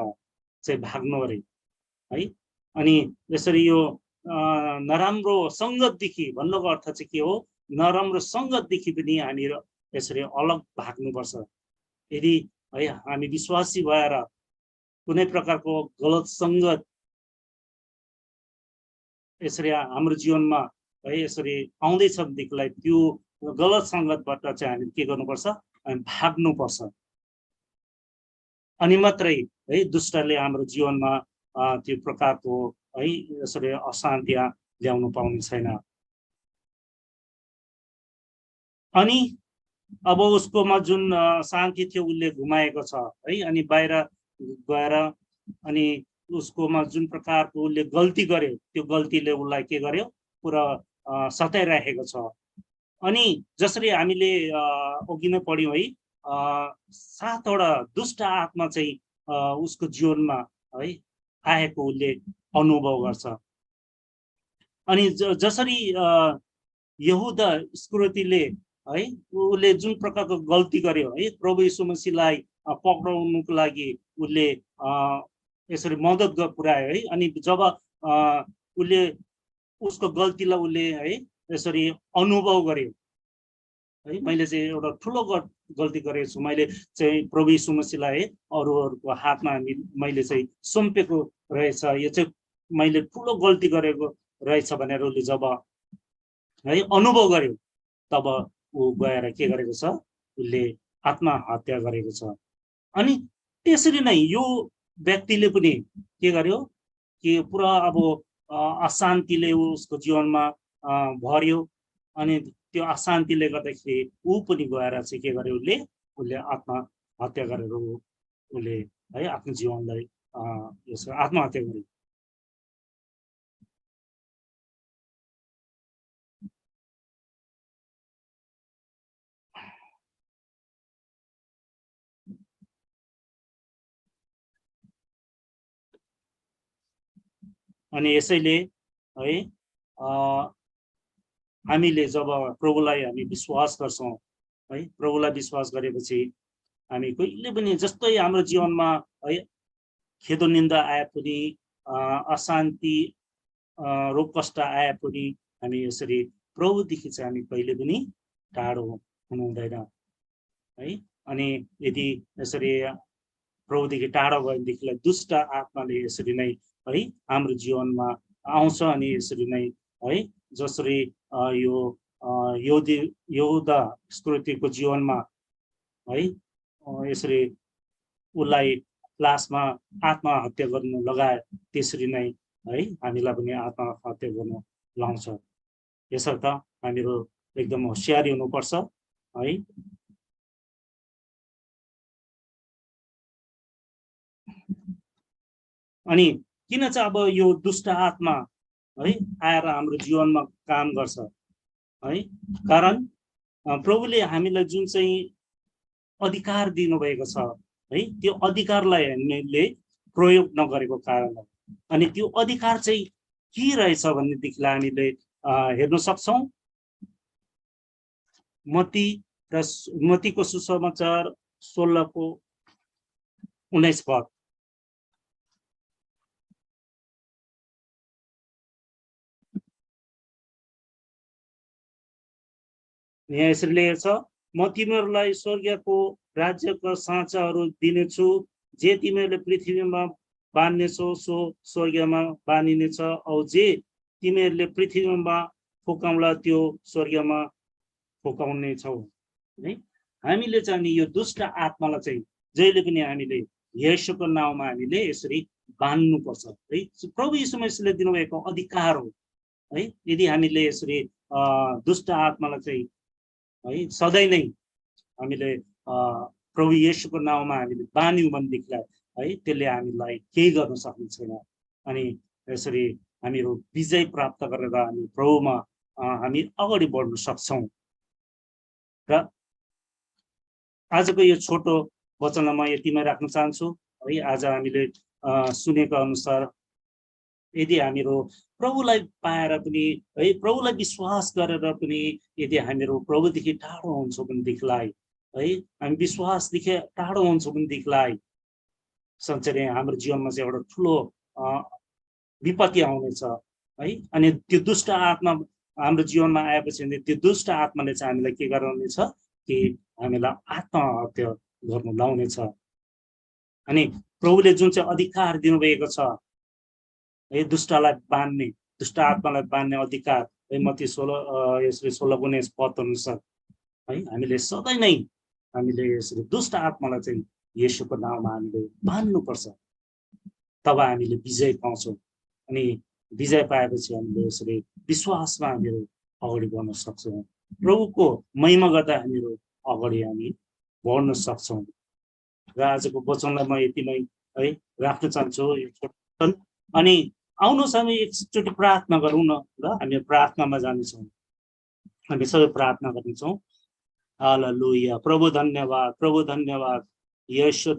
चाहिँ भाग्नु अरे है। अनि यसरी यो नराम्रो सङ्गतदेखि भन्नुको अर्थ चाहिँ के हो, नराम्रो सङ्गतदेखि पनि हामी यसरी अलग भाग्नुपर्छ। यदि है हामी विश्वासी भएर कुनै प्रकारको गलत सङ्गत यसरी हाम्रो जीवनमा है यसरी आउँदैछ भनेदेखिलाई त्यो गलत सङ्गतबाट चाहिँ हामी के गर्नुपर्छ, हामी भाग्नुपर्छ। अनि मात्रै है दुष्टले हाम्रो जीवनमा त्यो प्रकारको है यसरी अशान्ति ल्याउनु पाउने छैन। अनि अब उसकोमा जुन शान्ति थियो उसले गुमाएको छ है। अनि बाहिर गएर अनि उसकोमा जुन प्रकारको उसले गल्ती गर्यो त्यो गल्तीले उसलाई के गर्यो, पुरा सताइराखेको छ। अनि जसरी हामीले अघि नै पढ्यौँ है 7वटा दुष्ट आत्मा चाहिँ उसको जीवनमा है आएको उसले अनुभव गर्छ। अनि जसरी यहुदा इस्करियोतीले है उसले जुन प्रकारको गल्ती गर्यो है प्रभु यीशु मसीहलाई पक्राउनुको लागि उसले यसरी मद्दत पुर्यायो है। अनि जब उसले उसको गल्तीलाई उसले है यसरी अनुभव गर्यो है, मैले चाहिँ एउटा ठुलो गल्ती गरेको छु, मैले चाहिँ प्रभु यीशु मसीहलाई है अरूहरूको हातमा मैले चाहिँ सुम्पेको रहेछ, यो चाहिँ मैले ठुलो गल्ती गरेको रहेछ भनेर उसले जब है अनुभव गर्यो तब ऊ गएर के गरेको छ, उसले आत्महत्या गरेको छ। अनि त्यसरी नै यो व्यक्तिले पनि के गर्यो कि पुरा अब अशान्तिले उसको जीवनमा भर्यो। अनि त्यो अशान्तिले गर्दाखेरि ऊ पनि गएर चाहिँ के गर्यो, उसले आत्महत्या गरेर उसले है आफ्नो जीवनलाई आत्महत्या गर्यो। अनि यसैले है हामीले जब प्रभुलाई हामी विश्वास गर्छौँ है, प्रभुलाई विश्वास गरेपछि हामी कहिले पनि जस्तै हाम्रो जीवनमा है खेदो निन्दा आए पनि अशान्ति रोग कष्ट आए पनि हामी यसरी प्रभुदेखि चाहिँ हामी कहिले पनि टाढो हुनु हुँदैन है। अनि यदि यसरी प्रभुदेखि टाढो भयो भनेदेखिलाई दुष्ट आत्माले यसरी नै है हाम्रो जीवनमा आउँछ। अनि यसरी नै है जसरी यो यहुदा इस्करियोतीको जीवनमा है यसरी उसलाई लासमा आत्महत्या गर्नु लगाए, त्यसरी नै है हामीलाई पनि आत्महत्या गर्नु लाउँछ। यसर्थ हामीहरू एकदम होसियारी हुनुपर्छ है। अनि किन चाहिँ अब यो दुष्ट आत्मा है आएर हाम्रो जीवनमा काम गर्छ है कारण प्रभुले हामीलाई जुन चाहिँ अधिकार दिनुभएको छ है त्यो अधिकारलाई हामीले प्रयोग नगरेको कारण हो अनि त्यो अधिकार चाहिँ के रहेछ भन्नेदेखिलाई हामीले हेर्न सक्छौं मत्तीको सुसमाचार 16 को 19 पद यहाँ यसरी लेखेको छ म तिमीहरूलाई स्वर्गको राज्यका साँचाहरू दिनेछु जे तिमीहरूले पृथ्वीमा बान्नेछौ सो स्वर्गमा बानिनेछ औ जे तिमीहरूले पृथ्वीमा फुकाउला त्यो स्वर्गमा फुकाउनेछौ है हामीले चाहिँ यो दुष्ट आत्मालाई चाहिँ जहिले पनि हामीले येशूको नाममा हामीले यसरी बान्नुपर्छ है प्रभु यीशु मसीहले दिनुभएको अधिकार हो है यदि हामीले यसरी दुष्ट आत्मालाई चाहिँ है सधैँ नै हामीले प्रभु येशूको नाममा हामीले बान्यौं भनेदेखिलाई है त्यसले हामीलाई केही गर्न सक्ने छैन अनि यसरी हामीहरू विजय प्राप्त गरेर हामी प्रभुमा हामी अगाडि बढ्न सक्छौं र आजको यो छोटो वचनलाई म यतिमै राख्न चाहन्छु है आज हामीले सुनेको अनुसार यदि हामीहरू प्रभुलाई पाएर पनि है प्रभुलाई विश्वास गरेर पनि यदि हामीहरू प्रभुदेखि टाढो हुन्छौं भनेदेखिलाई है हामी विश्वासदेखि टाढो हुन्छौं भनेदेखिलाई सञ्चै हाम्रो जीवनमा चाहिँ एउटा ठुलो विपत्ति आउनेछ है अनि त्यो दुष्ट आत्मा हाम्रो जीवनमा आएपछि त्यो दुष्ट आत्माले चाहिँ हामीलाई के गराउनेछ कि हामीलाई आत्महत्या गर्नु लाउनेछ अनि प्रभुले जुन चाहिँ अधिकार दिनुभएको छ है दुष्ट आत्मालाई बान्ने अधिकार है मत्ती 16 पद अनुसार है हामीले सधैँ नै हामीले यसरी दुष्ट आत्मालाई चाहिँ येशूको नाममा हामीले बान्नुपर्छ तब हामीले विजय पाउँछौं अनि विजय पाएपछि हामीले यसरी विश्वासमा हामीहरू अगाडि बढ्न सक्छौं प्रभुको महिमा गर्दा हामीहरू अगाडि हामी बढ्न सक्छौं र आजको वचनलाई म यतिमै है राख्न चाहन्छु अनि आउनुहोस् हामी एकचोटि प्रार्थना गरौँ न ल हामी प्रार्थनामा जानेछौँ हामी सबै प्रार्थना गर्नेछौँ हालेलुया प्रभु धन्यवाद यीशु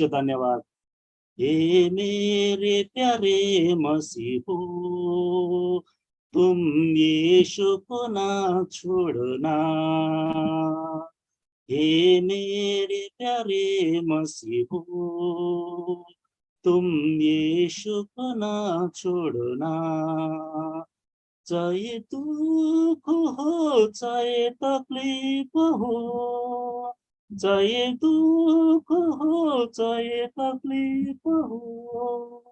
धन्यवाद हे मेरे प्यारे मसीह तुम यीशु को ना छोड़ना हे मेरे प्यारे मसीह तुम यीशु को ना छोड़ना चाहे दुख हो चाहे तकलीफ हो चाहे दुख हो चाहे तकलीफ हो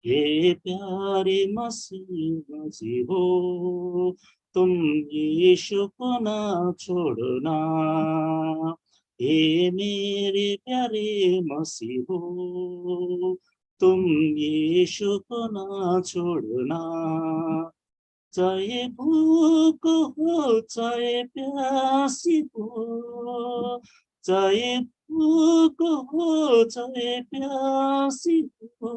हे प्यारे मसीह हो तुम यीशु को ना छोड़ना हे मेरे प्यारे मसीह हो तुम यीशु को ना छोड़ना चाहे भूख हो चाहे प्यासी हो चाहे भूख हो चाहे प्यासी हो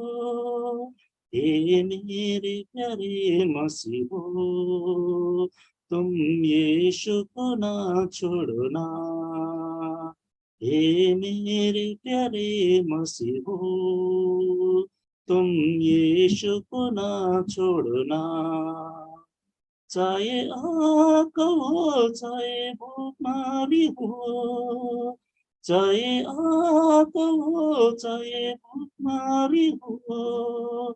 हे मेरे प्यारे मसीह हो तुम यीशु को ना छोड़ना हे मेरे प्यारे मसीह हो तुम यीशु को ना छोड़ना चाहे आग हो चाहे भूखमारी हो चाहे आग हो चाहे भूखमारी हो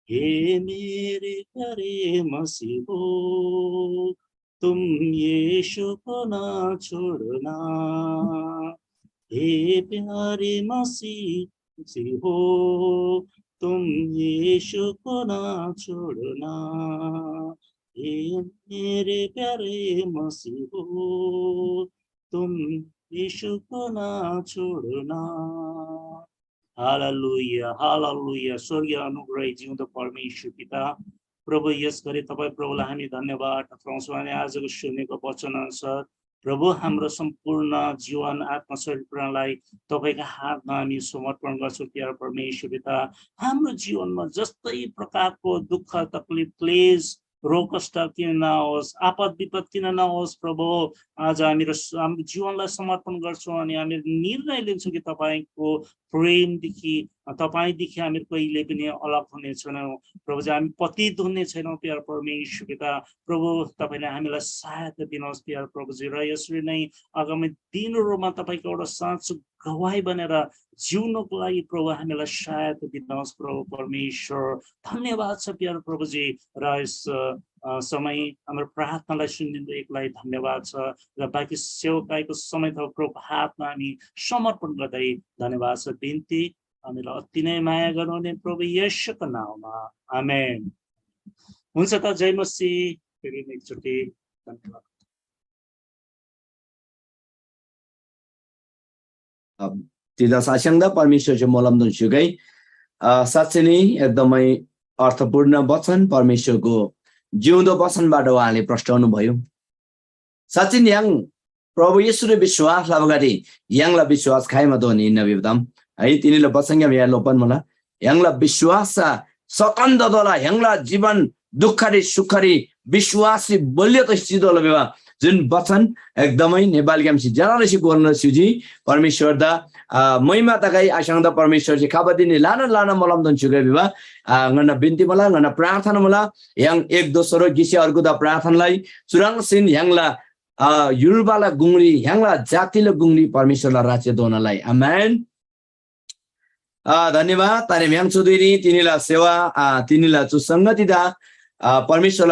हे मेरे प्यारे मसीह हो तुम यीशु को ना छोड़ना हे प्यारे मसीह हो तुम यीशु को ना छोड़ना हे मेरे प्यारे मसीह हो तुम यीशु को ना छोड़ना हालेलुया स्वर्गीय अनुग्रही जिउँदो परमेश्वर पिता प्रभु यस गरी तपाईँ प्रभुलाई हामी धन्यवाद टक्राउँछौँ अनि आजको सुनेको वचन अनुसार प्रभु हाम्रो सम्पूर्ण जीवन आत्मशरीर प्राणलाई तपाईका हातमा हामी समर्पण गर्छौँ प्यारो परमेश्वर पिता हाम्रो जीवनमा जस्तै प्रकारको दुःख तकलिफ क्लेश रोग कष्ट किन नहोस् आपद विपद किन नहोस् प्रभु आज हाम्रो जीवनलाई समर्पण गर्छौँ अनि हामी निर्णय लिन्छौँ कि तपाईको प्रेमदेखि तपाईदेखि हामी कहिले पनि अलग हुने छैनौँ प्रभुजी हामी पतित हुने छैनौँ प्यारो परमेश्वर पिता प्रभु तपाईले हामीलाई सहायता दिनुहोस् प्यारो प्रभुजी र यसरी नै आगामी दिनहरूमा तपाईको एउटा साँचो गवाही बनेर जिउनको लागि प्रभु हामीलाई सहायता दिनुहोस् प्रभु परमेश्वर धन्यवाद छ प्यारो प्रभुजी र यस समय हाम्रो प्रार्थनालाई सुनिदिनुको लागि धन्यवाद छ र बाँकी सेवकाईको समय त प्रभु हातमा हामी समर्पण गर्दै धन्यवाद छ बिन्ती हामीलाई अति नै माया गर्नुहुने प्रभु येशूको नाममा आमेन हुन्छ त जय मसीह फेरि एकचोटि धन्यवाद Tidak sasyangda परमेश्वर चाहिँ मोलमदन सुकै साँच्चै नै एकदमै अर्थपूर्ण वचन परमेश्वरको जिउँदो वचनबाट उहाँले प्रस्ताउनु भयो साँच्चै नै yang प्रभु येशूले विश्वासलाई अगाडि yangलाई विश्वास खाइमा दोनी नबिबदम है तिनीले वचनका या लोपन मला yangलाई विश्वास स्वतन्त्रताला yangलाई जीवन दुःखरी सुखरी विश्वासले बलियो त सिधोला बेवा जुन वचन एकदमै नेपाली गामसी जनाले गर्न सुजी परमेश्वर दा महिमा तकै आशंदा परमेश्वर जी खाबदिनी लाना मलमदन सुगे बिवा ngana binti मला ngana प्रार्थना मला yang एक दोस्रो गिसे अर्को दा प्रार्थनालाई सुरङसिन yangला युलबाला गुंगली yangला जातिले गुंगली परमेश्वरला राज्य दोनलाई आमेन धन्यवाद तारे म्याङ चौधरी तिनीला सेवा तिनीला चु संगति दा परमेश्वर